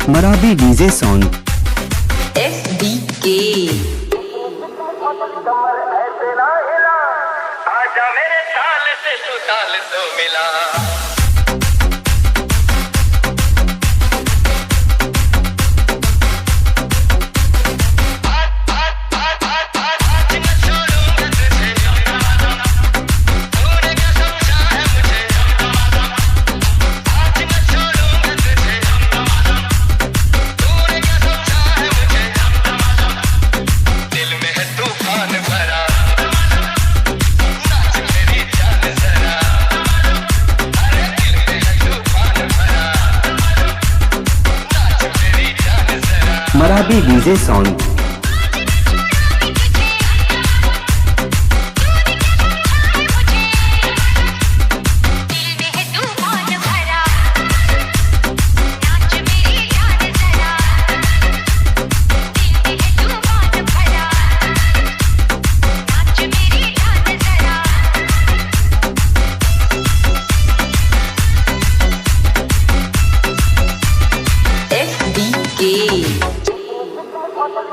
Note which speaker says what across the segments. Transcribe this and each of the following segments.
Speaker 1: Marabi DJ song
Speaker 2: FDK।
Speaker 3: कमर ऐसे ना हिला, आजा मेरे ताल से तू ताल तो मिला।
Speaker 1: मराबी डीजे सॉन्ग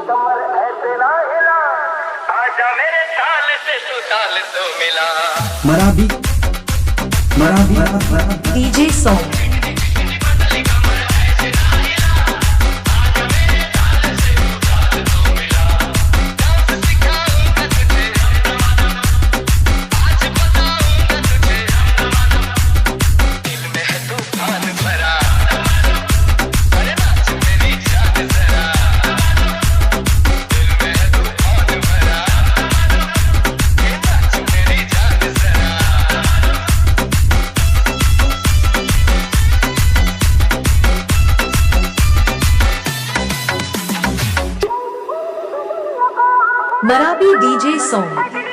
Speaker 3: कमर ऐसे ना हिला, आजा मेरे ताल से तू ताल तो मिला।
Speaker 1: Marabi
Speaker 2: DJ song। MARABI DJ song।